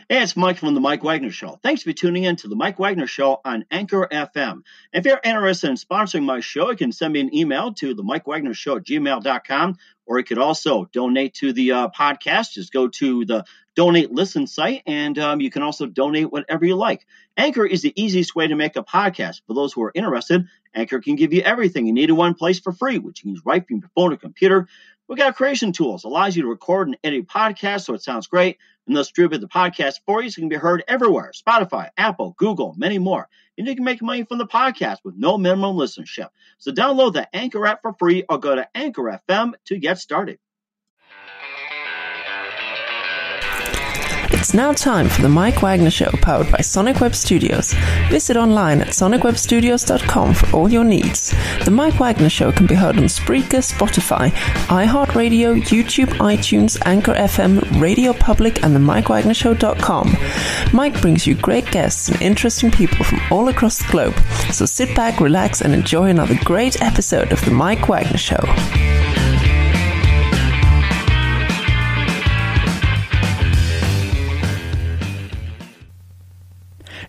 Hey, it's Mike from The Mike Wagner Show. Thanks for tuning in to The Mike Wagner Show on Anchor FM. If you're interested in sponsoring my show, you can send me an email to themikewagnershow@gmail.com, or you could also donate to the podcast. Just go to the Donate Listen site, and you can also donate whatever you like. Anchor is the easiest way to make a podcast. For those who are interested, Anchor can give you everything you need in one place for free, which means right from your phone or computer. We got creation tools, allows you to record and edit podcasts so it sounds great, and they'll distribute the podcast for you so it can be heard everywhere. Spotify, Apple, Google, many more. And you can make money from the podcast with no minimum listenership. So download the Anchor app for free or go to Anchor FM to get started. It's now time for the Mike Wagner Show, powered by Sonic Web Studios. Visit online at sonicwebstudios.com for all your needs. The Mike Wagner Show can be heard on Spreaker, Spotify, iHeartRadio, YouTube, iTunes, Anchor FM, Radio Public, and the MikeWagnerShow.com. Mike brings you great guests and interesting people from all across the globe. So sit back, relax, and enjoy another great episode of the Mike Wagner Show.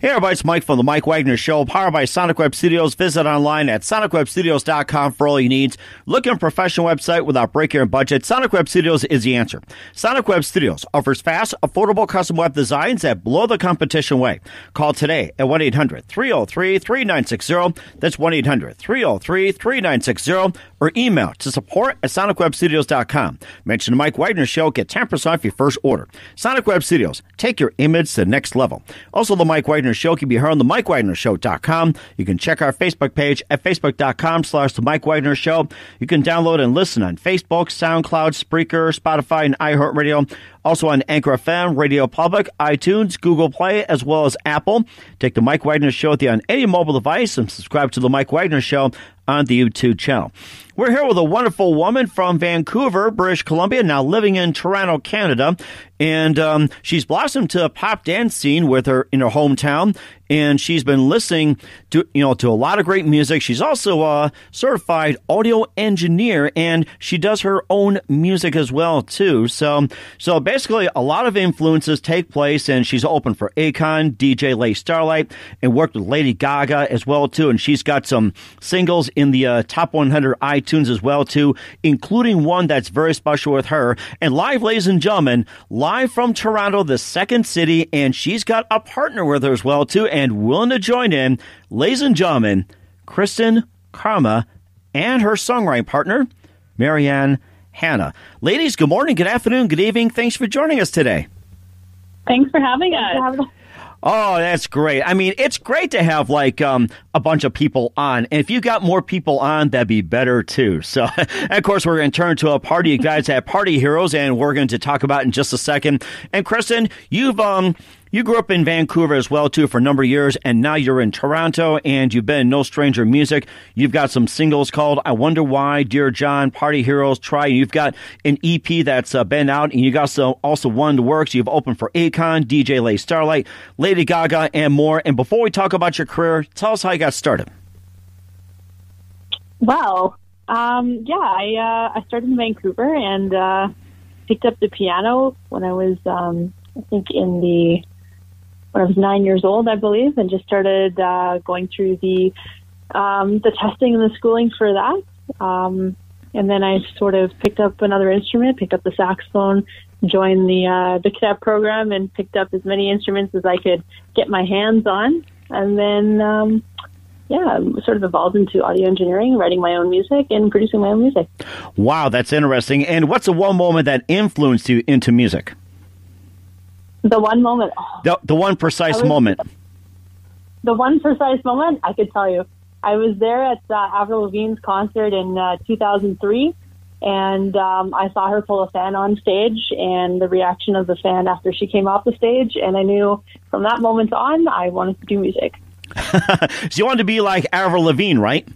Hey everybody, it's Mike from The Mike Wagner Show, powered by Sonic Web Studios. Visit online at sonicwebstudios.com for all your needs. Look at a professional website without breaking your budget. Sonic Web Studios is the answer. Sonic Web Studios offers fast, affordable custom web designs that blow the competition away. Call today at 1-800-303-3960. That's 1-800-303-3960. Or email to support@sonicwebstudios.com. Mention the Mike Wagner Show, get 10% off your first order. Sonic Web Studios, take your image to the next level. Also, the Mike Wagner Show can be heard on the MikeWagnerShow.com. You can check our Facebook page at facebook.com/the Mike Wagner Show. You can download and listen on Facebook, SoundCloud, Spreaker, Spotify, and iHeartRadio. Also on Anchor FM, Radio Public, iTunes, Google Play, as well as Apple. Take the Mike Wagner Show with you on any mobile device and subscribe to the Mike Wagner Show on the YouTube channel. We're here with a wonderful woman from Vancouver, British Columbia, now living in Toronto, Canada. And she's blossomed to a pop dance scene with her in her hometown. And she's been listening to a lot of great music. She's also a certified audio engineer, and she does her own music as well, too. So basically, a lot of influences take place, and she's opened for AKON, DJ Lady Starlight, and worked with Lady Gaga as well, too. And she's got some singles in the top 100 iTunes as well, too, including one that's very special with her. And live, ladies and gentlemen, live from Toronto, the second city, and she's got a partner with her as well, too, and willing to join in, ladies and gentlemen, Kristen Karma and her songwriting partner, Marianne Hanna. Ladies, good morning, good afternoon, good evening. Thanks for joining us today. Thanks for having us. Oh, that's great. I mean, it's great to have like a bunch of people on. And if you got more people on, that'd be better too. So, of course, we're going to turn to a party you guys at Party Heroes, and we're going to talk about in just a second. And Kristen, you grew up in Vancouver as well, too, for a number of years, and now you're in Toronto, and you've been no stranger to music. You've got some singles called I Wonder Why, Dear John, Party Heroes, Try. You've got an EP that's been out, and you got also one in the works. You've opened for AKON, DJ Lady Starlight, Lady Gaga, and more. And before we talk about your career, tell us how you got started. Well, I started in Vancouver and picked up the piano when I was, I think, when I was 9 years old, I believe, and just started going through the testing and the schooling for that. And then I sort of picked up another instrument, picked up the saxophone, joined the cadet program, and picked up as many instruments as I could get my hands on. And then, sort of evolved into audio engineering, writing my own music, and producing my own music. Wow, that's interesting. And what's the one moment that influenced you into music? The one moment. The one precise moment. The one precise moment, I could tell you. I was there at Avril Lavigne's concert in 2003, and I saw her pull a fan on stage, and the reaction of the fan after she came off the stage, and I knew from that moment on, I wanted to do music. So you wanted to be like Avril Lavigne, right?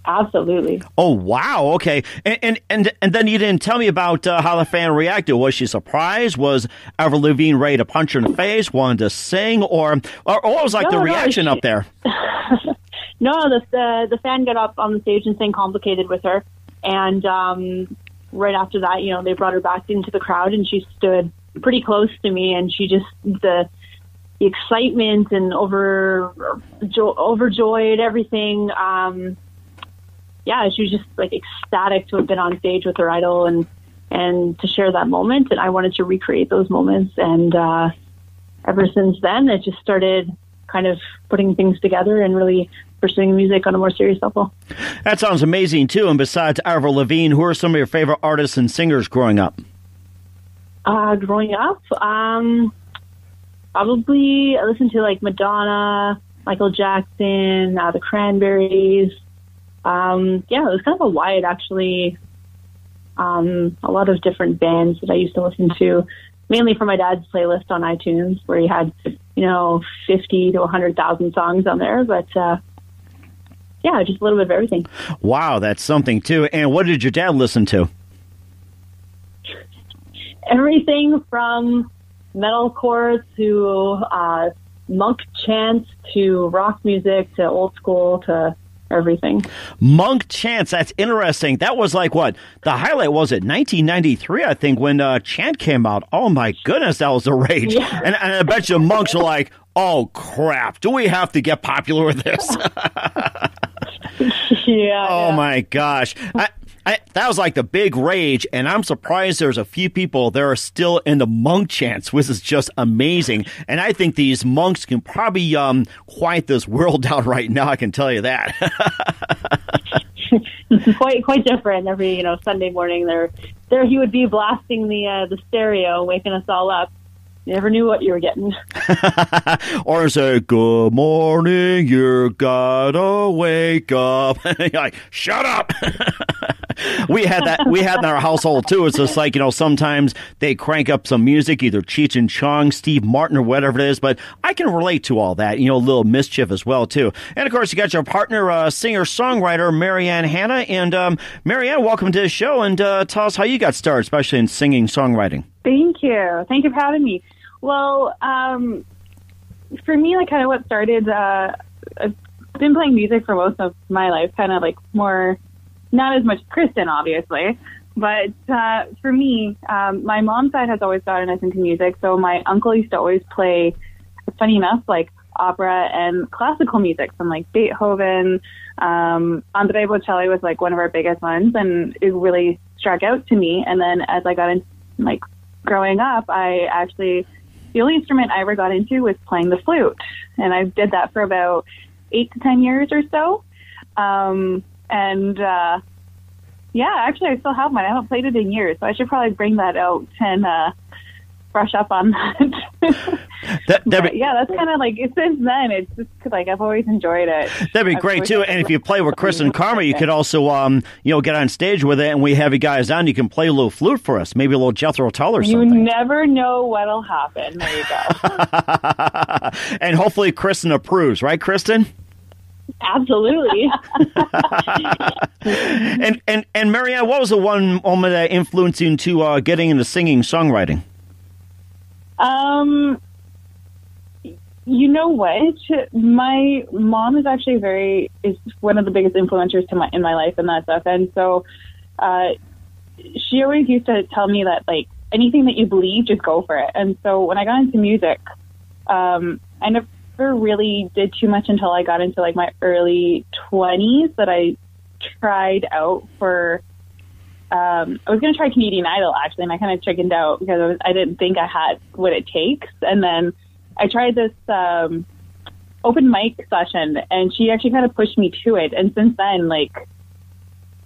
Absolutely. Oh, wow. Okay. And then you didn't tell me about how the fan reacted. Was she surprised? Was Avril Lavigne ready to punch her in the face, wanted to sing, or what was like the reaction up there? No, the fan got up on the stage and sang Complicated with her. And right after that, they brought her back into the crowd, and she stood pretty close to me, and she just the excitement and overjoyed everything. She was just like ecstatic to have been on stage with her idol and to share that moment. And I wanted to recreate those moments. And ever since then, it just started kind of putting things together and really pursuing music on a more serious level. That sounds amazing, too. And besides Avril Lavigne, who are some of your favorite artists and singers growing up? Growing up, probably I listened to like Madonna, Michael Jackson, the Cranberries. It was kind of a wide, actually, a lot of different bands that I used to listen to, mainly from my dad's playlist on iTunes, where he had, 50 to 100,000 songs on there. But, just a little bit of everything. Wow, that's something, too. And what did your dad listen to? Everything from metalcore to monk chants to rock music to old school to everything. Monk chants, that's interesting. That was like what? The highlight was it 1993, I think, when chant came out. Oh my goodness, that was the rage. Yeah. And I bet you monks are like, oh crap, do we have to get popular with this? Oh my gosh. That was like the big rage, and I'm surprised there's a few people that are still in the monk chants, which is just amazing. And I think these monks can probably quiet this world down right now, I can tell you that. quite different. Every Sunday morning, there he would be blasting the stereo, waking us all up. You never knew what you were getting. Or say, good morning, you gotta wake up. You're like, shut up. We had in our household too. It's just like, sometimes they crank up some music, either Cheech and Chong, Steve Martin, or whatever it is, but I can relate to all that, a little mischief as well too. And of course, you got your partner, singer-songwriter, Marianne Hanna. And Marianne, welcome to the show, and tell us how you got started, especially in singing, songwriting. Thank you. Thank you for having me. Well, for me, like kind of what started, I've been playing music for most of my life, kind of like more, not as much Kristen, obviously, but for me, my mom's side has always gotten us into music. So my uncle used to always play, funny enough, like opera and classical music from like Beethoven. Andrea Bocelli was like one of our biggest ones, and it really struck out to me. And then as I got into like growing up, the only instrument I ever got into was playing the flute. And I did that for about 8 to 10 years or so. Actually, I still have mine. I haven't played it in years, so I should probably bring that out and brush up on that. That's kind of like, since then, it's just like I've always enjoyed it. That'd be great, too. And if you play with Kristn Karma, you could also, get on stage with it, and we have you guys on. You can play a little flute for us, maybe a little Jethro Tull or something. You never know what'll happen. There you go. And hopefully Kristen approves, right, Kristen? Absolutely. and Marianne, what was the one moment that influenced you into getting into singing, songwriting? You know what? My mom is actually is one of the biggest influencers in my life and that stuff. And so, she always used to tell me that like anything that you believe, just go for it. And so when I got into music, I never really did too much until I got into like my early 20s that I tried out for, I was going to try Canadian Idol actually, and I kind of chickened out because I didn't think I had what it takes. And then I tried this open mic session, and she actually kind of pushed me to it. And since then, like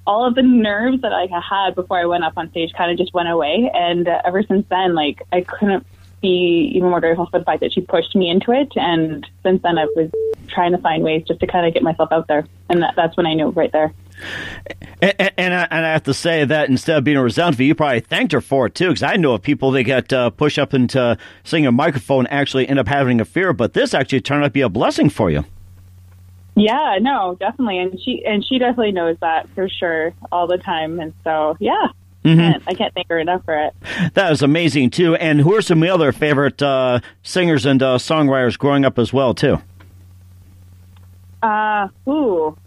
all of the nerves that I had before I went up on stage kind of just went away. And ever since then, like I couldn't be even more grateful for the fact that she pushed me into it. And since then, I was trying to find ways just to kind of get myself out there. And that's when I knew right there. And I have to say that instead of being resentful, you probably thanked her for it, too, because I know of people that get pushed up into singing a microphone actually end up having a fear, but this actually turned out to be a blessing for you. Yeah, no, definitely. And she definitely knows that for sure all the time. And so, yeah. Mm-hmm. I can't thank her enough for it. That is amazing, too. And who are some of the other favorite singers and songwriters growing up as well, too?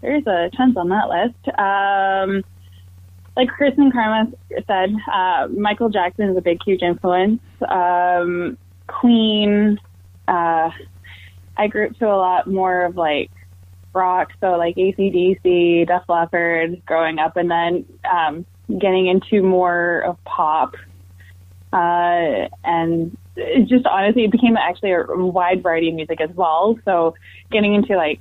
There's a tons on that list. like Kristen Karma said, Michael Jackson is a big, huge influence. Queen. I grew up to a lot more of like rock, so like AC/DC, Def Leppard growing up, and then getting into more of pop. And it just honestly, it became actually a wide variety of music as well. So getting into like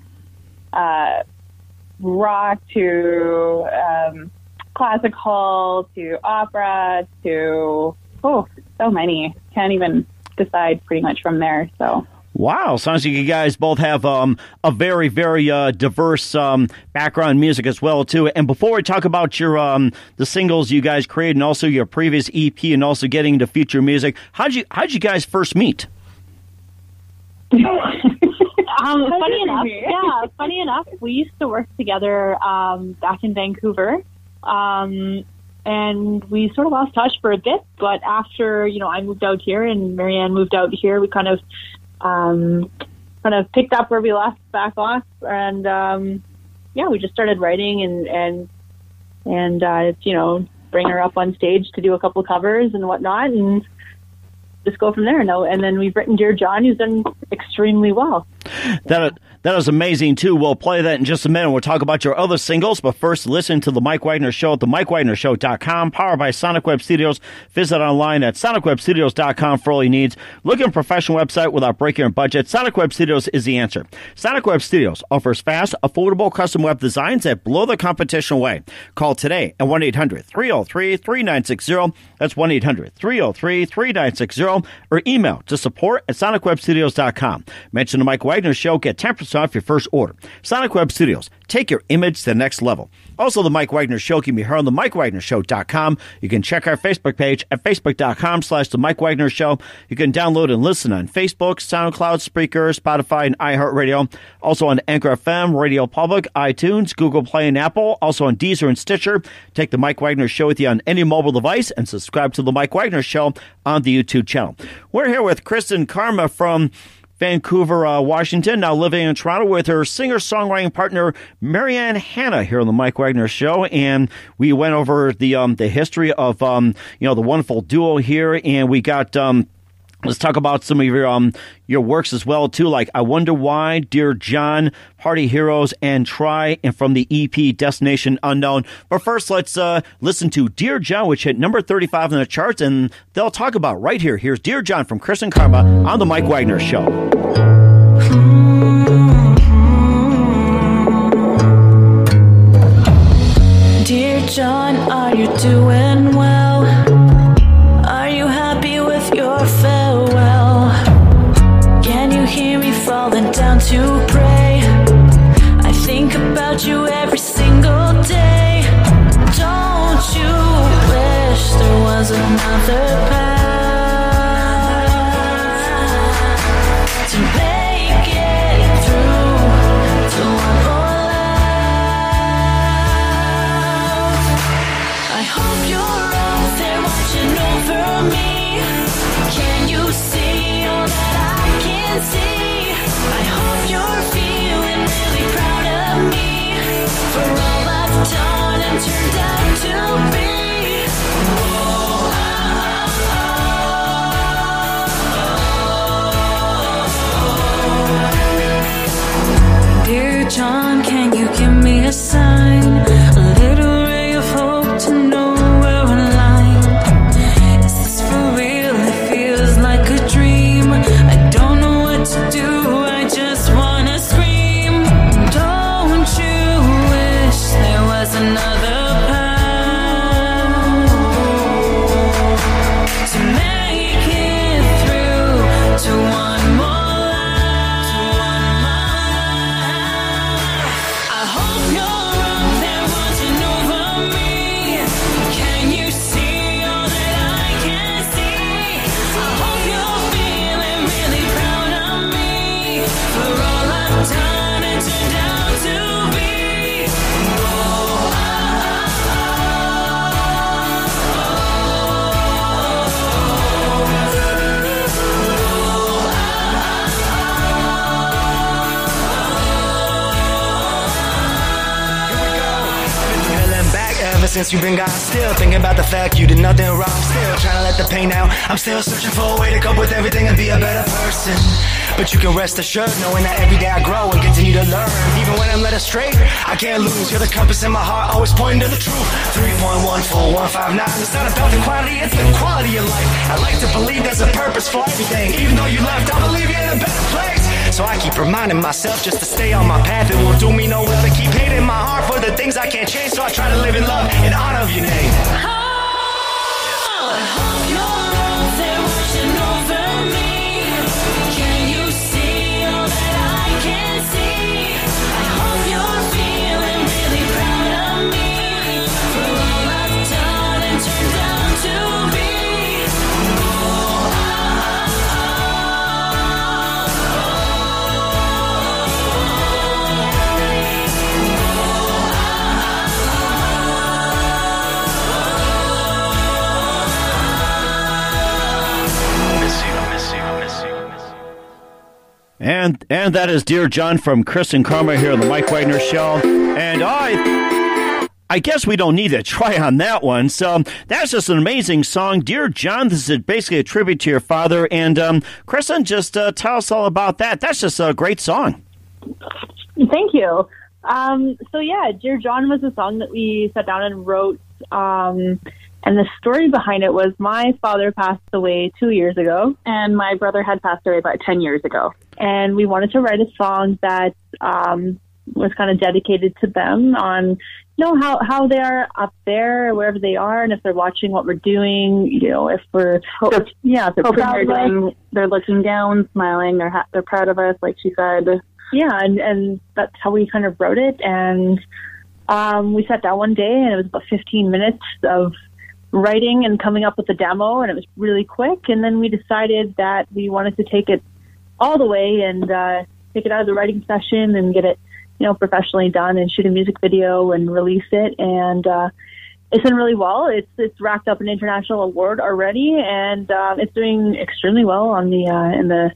rock to classical to opera to so many. Can't even decide pretty much from there. So. Wow, sounds like you guys both have a very, very diverse background in music as well, too. And before we talk about your the singles you guys created and also your previous EP and also getting into future music, how'd you guys first meet? Funny enough, we used to work together back in Vancouver. And we sort of lost touch for a bit, but after, I moved out here and Marianne moved out here, we kind of picked up where we left back off, and we just started writing and bring her up on stage to do a couple covers and whatnot, and just go from there. And then we've written Dear John, who's done extremely well. That is amazing, too. We'll play that in just a minute. We'll talk about your other singles, but first, listen to The Mike Wagner Show at themikewagnershow.com, powered by Sonic Web Studios. Visit online at sonicwebstudios.com for all your needs. Look at a professional website without breaking your budget. Sonic Web Studios is the answer. Sonic Web Studios offers fast, affordable custom web designs that blow the competition away. Call today at 1-800-303-3960. That's 1-800-303-3960. Or email to support@sonicwebstudios.com. Mention The Mike Wagner Show. Get 10% off your first order. Sonic Web Studios. Take your image to the next level. Also, The Mike Wagner Show can be heard on themikewagnershow.com. You can check our Facebook page at facebook.com/The Mike Wagner Show. You can download and listen on Facebook, SoundCloud, Spreaker, Spotify, and iHeartRadio. Also on Anchor FM, Radio Public, iTunes, Google Play, and Apple. Also on Deezer and Stitcher. Take The Mike Wagner Show with you on any mobile device and subscribe to The Mike Wagner Show on the YouTube channel. We're here with Kristen Karma from Vancouver, Washington, now living in Toronto with her singer-songwriting partner, Marianne Hanna, here on the Mike Wagner Show. And we went over the history of, the wonderful duo here. And we got, let's talk about some of your works as well, too, like I Wonder Why, Dear John, Party Heroes, and Try, and from the EP Destination Unknown. But first, let's listen to Dear John, which hit number 35 in the charts, and they'll talk about right here. Here's Dear John from Kristen Karma on The Mike Wagner Show. Dear John, are you doing well? Are you happy with your farewell? Can you hear me falling down to pray? I think about you every single day. Don't you wish there was another path to make it through to one more life? I hope you're out there watching over me. Can you see all that I can see? I hope you're feeling really proud of me for all I've done and turned out to be. Dear John, can you give me a sign? A little ray of hope to know we're aligned. Is this for real? It feels like a dream. I don't know what to do, I just wanna scream. Don't you wish there was another path to make it through to one more? I hope you're since you've been gone. Still thinking about the fact you did nothing wrong. Still trying to let the pain out. I'm still searching for a way to cope with everything and be a better person. But you can rest assured knowing that every day I grow and continue to learn. Even when I'm led astray, I can't lose. You're the compass in my heart, always pointing to the truth. 3.14159. It's not about the quantity, it's the quality of life. I like to believe there's a purpose for everything. Even though you left, I believe you're in a better place. So I keep reminding myself just to stay on my path. It will do me no well to keep hating my heart for the things I can't change. So I try to live in love in honor of your name. I hope you're out there watching over me. Can you see all that I can see? I hope you're feeling really proud of me for all I've done and turned out to be. And that is Dear John from Kristen Karma here on the Mike Wagner Show. And I guess we don't need to try on that one. So that's just an amazing song. Dear John, this is basically a tribute to your father. And Kristen, just tell us all about that. That's just a great song. Thank you. So yeah, Dear John was a song that we sat down and wrote. And the story behind it was my father passed away 2 years ago, and my brother had passed away about 10 years ago. And we wanted to write a song that was kind of dedicated to them on, how they are up there, wherever they are, and if they're watching what we're doing, if we're, if they're proud of us. They're looking down, smiling, they're proud of us, like she said. Yeah, and that's how we kind of wrote it. And we sat down one day, and it was about 15 minutes of writing and coming up with a demo, and it was really quick. And then we decided that we wanted to take it all the way and take it out of the writing session and get it, professionally done and shoot a music video and release it. And it's done really well. It's racked up an international award already, and it's doing extremely well on the in the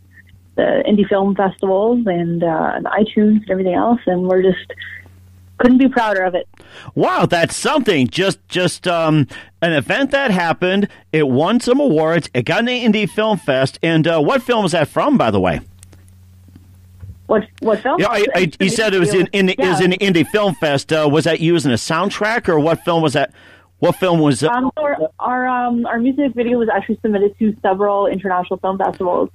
indie film festivals and iTunes and everything else. And we're just couldn't be prouder of it. Wow, that's something. Just an event that happened. It won some awards. It got an Indie Film Fest. And what film is that from, by the way? What film? Yeah, you said it was in the Indie Film Fest. Was that used in a soundtrack, or what film was that? What film was it? Our music video was actually submitted to several international film festivals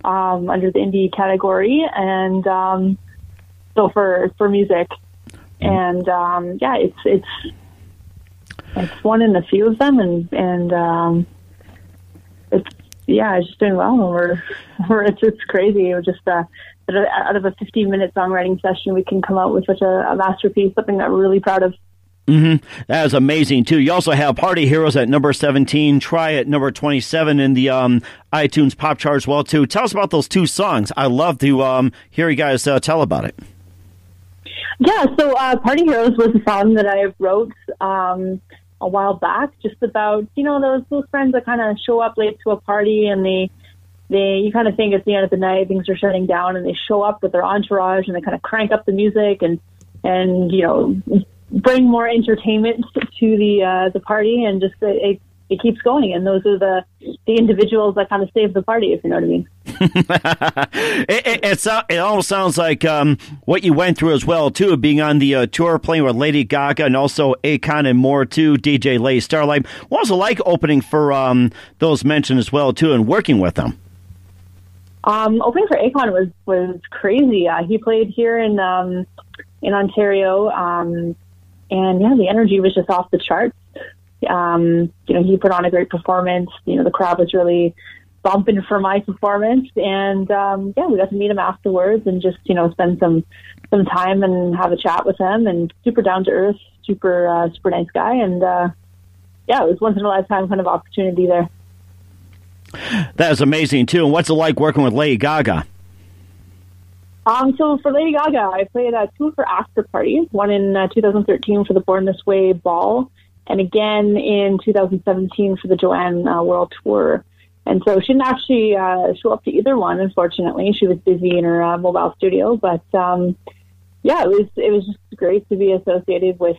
under the indie category, and so for music. And it's one in a few of them, and it's just doing well. And it's crazy. We're just out of a 15-minute songwriting session, we can come out with such a masterpiece, something that we're really proud of. Mm-hmm. That is amazing too. You also have Party Heroes at number 17, Try at number 27 in the iTunes pop chart as well too. Tell us about those two songs. I love to hear you guys tell about it. Yeah, so Party Heroes was a song that I wrote a while back, just about, those friends that kind of show up late to a party, and you kind of think it's the end of the night, things are shutting down, and they show up with their entourage, and they kind of crank up the music and bring more entertainment to the party, and just it keeps going. And those are the individuals that kind of save the party, if you know what I mean. It almost sounds like what you went through as well, too, being on the tour, playing with Lady Gaga and also AKON and more, too, DJ Lady Starlight. What was it like opening for those mentioned as well, too, and working with them? Opening for AKON was crazy. He played here in Ontario, and the energy was just off the charts. He put on a great performance. The crowd was really bumping for my performance, and we got to meet him afterwards and just spend some time and have a chat with him. And super down to earth, super nice guy, and it was once in a lifetime kind of opportunity there. That is amazing too. And what's it like working with Lady Gaga? So for Lady Gaga, I played two of her after parties. One in 2013 for the Born This Way Ball, and again in 2017 for the Joanne World Tour. And so she didn't actually show up to either one, unfortunately. She was busy in her mobile studio. But it was just great to be associated with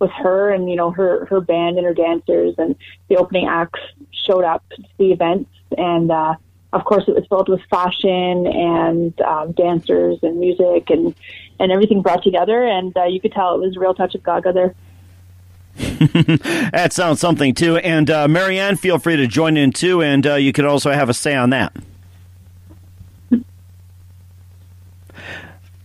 with her and, her band and her dancers, and the opening acts showed up to the events. And, of course, it was filled with fashion and dancers and music and everything brought together. And you could tell it was a real touch of Gaga there. That sounds something, too. And Marianne, feel free to join in, too, and you could also have a say on that.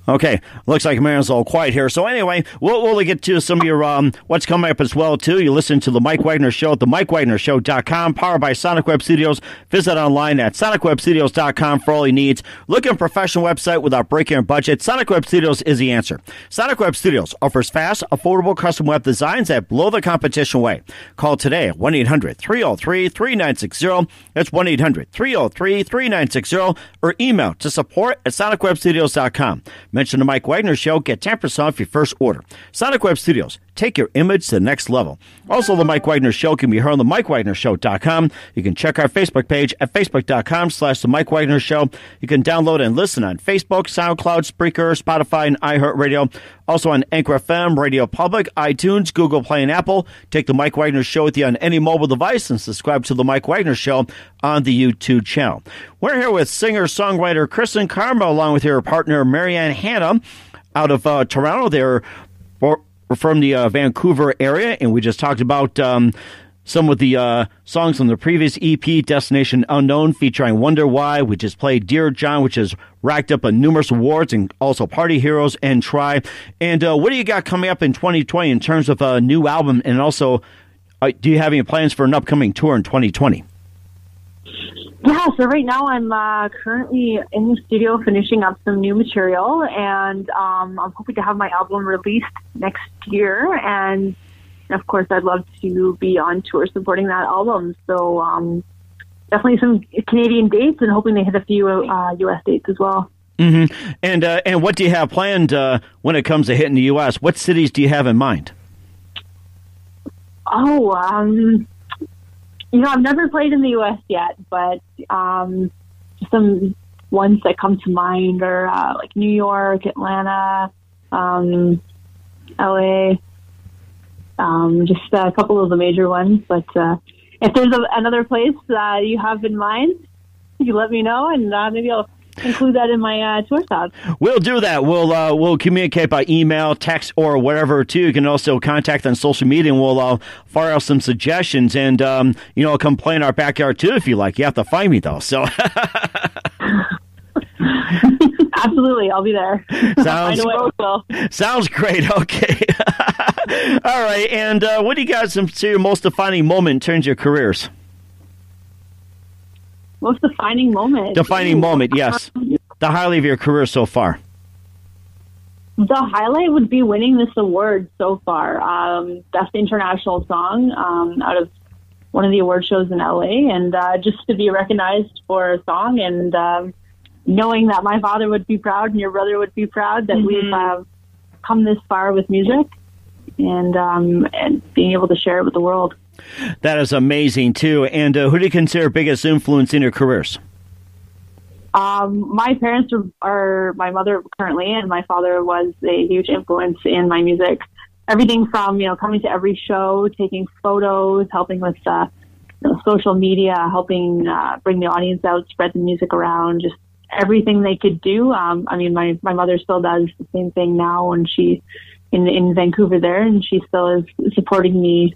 Okay, looks like Marianne's all quiet here. So anyway, we'll get to some of your what's coming up as well, too. You listen to The Mike Wagner Show at themikewagnershow.com, powered by Sonic Web Studios. Visit online at sonicwebstudios.com for all your needs. Look at a professional website without breaking your budget. Sonic Web Studios is the answer. Sonic Web Studios offers fast, affordable custom web designs that blow the competition away. Call today at 1-800-303-3960. That's 1-800-303-3960. Or email to support@sonicwebstudios.com. Mention the Mike Wagner Show. Get 10% off your first order. Sonic Web Studios. Take your image to the next level. Also, the Mike Wagner Show can be heard on themikewagnershow.com. You can check our Facebook page at facebook.com/The Mike Wagner Show. You can download and listen on Facebook, SoundCloud, Spreaker, Spotify, and iHeartRadio. Also on Anchor FM, Radio Public, iTunes, Google Play, and Apple. Take the Mike Wagner Show with you on any mobile device and subscribe to the Mike Wagner Show on the YouTube channel. We're here with singer-songwriter Kristen Karma along with her partner Marianne Hanna out of Toronto. They're from the Vancouver area, and we just talked about some of the songs on the previous EP, Destination Unknown, featuring Wonder Why. We just played Dear John, which has racked up numerous awards, and also Party Heroes and Try. And what do you got coming up in 2020 in terms of a new album? And also, do you have any plans for an upcoming tour in 2020? Yeah, so right now I'm currently in the studio finishing up some new material, and I'm hoping to have my album released next year. And of course, I'd love to be on tour supporting that album. So definitely some Canadian dates, and hoping to hit a few U.S. dates as well. Mm-hmm. And what do you have planned when it comes to hitting the U.S.? What cities do you have in mind? I've never played in the U.S. yet, but some ones that come to mind are like New York, Atlanta, L.A., just a couple of the major ones. But if there's another place that you have in mind, you let me know, and maybe I'll include that in my tour thoughts. We'll do that. We'll communicate by email, text, or whatever, too. You can also contact on social media, and we'll fire out some suggestions. And, come play in our backyard, too, if you like. You have to find me, though. So Absolutely. I'll be there. Sounds great. Okay. All right. And what do you guys consider your most defining moment in terms of your careers? Most defining moment? Defining moment, yes. The highlight of your career so far. The highlight would be winning this award so far. Best International Song out of one of the award shows in LA. And just to be recognized for a song, and knowing that my father would be proud and your brother would be proud that we've come this far with music, and being able to share it with the world. That is amazing, too. And who do you consider biggest influence in your careers? My parents are my mother currently, and my father was a huge influence in my music. Everything from, coming to every show, taking photos, helping with social media, helping bring the audience out, spread the music around, just everything they could do. My mother still does the same thing now, and she's in Vancouver there, and she still is supporting me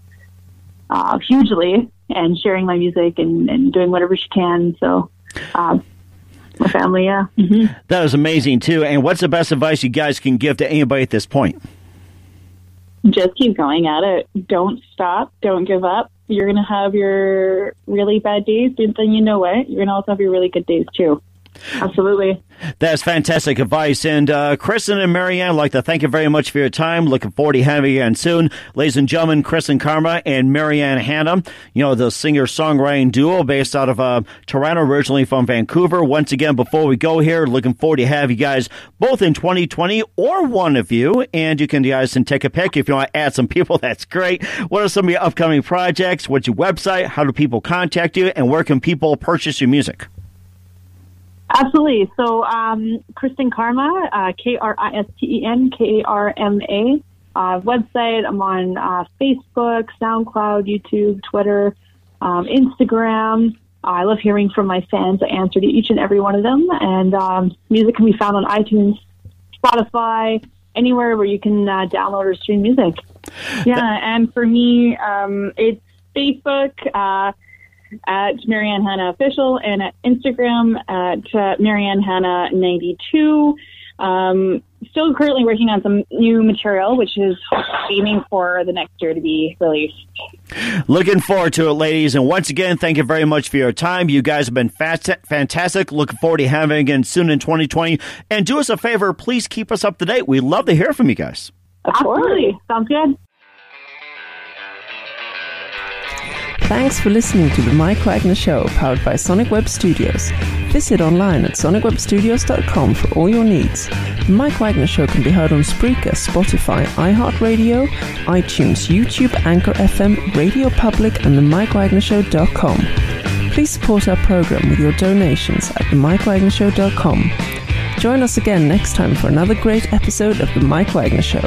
hugely and sharing my music and doing whatever she can. So my family, yeah. Mm-hmm. That is amazing, too. And what's the best advice you guys can give to anybody at this point? Just keep going at it. Don't stop. Don't give up. You're going to have your really bad days, but then you know what? You're going to also have your really good days, too. Absolutely. That's fantastic advice. And Kristen and Marianne, I'd like to thank you very much for your time. Looking forward to having you again soon. Ladies and gentlemen, Kristen Karma and Marianne Hanna, the singer-songwriting duo based out of Toronto, originally from Vancouver. Once again, before we go here, looking forward to have you guys both in 2020, or one of you. And you guys can take a pick. If you want to add some people, that's great. What are some of your upcoming projects? What's your website? How do people contact you? And where can people purchase your music? Absolutely. So, Kristen Karma, Kristen Karma, website. I'm on Facebook, SoundCloud, YouTube, Twitter, Instagram. I love hearing from my fans. I answer to each and every one of them. And music can be found on iTunes, Spotify, anywhere where you can download or stream music. Yeah, and for me, it's Facebook at Marianne Hanna Official and at Instagram at Marianne Hanna 92. Still currently working on some new material, which is aiming for the next year to be released. Looking forward to it, ladies. And once again, thank you very much for your time. You guys have been fantastic. Looking forward to having you again soon in 2020. And do us a favor, please keep us up to date. We'd love to hear from you guys. Absolutely. Sounds good. Thanks for listening to The Mike Wagner Show, powered by Sonic Web Studios. Visit online at sonicwebstudios.com for all your needs. The Mike Wagner Show can be heard on Spreaker, Spotify, iHeartRadio, iTunes, YouTube, Anchor FM, Radio Public, and themikewagnershow.com. Please support our program with your donations at themikewagnershow.com. Join us again next time for another great episode of The Mike Wagner Show.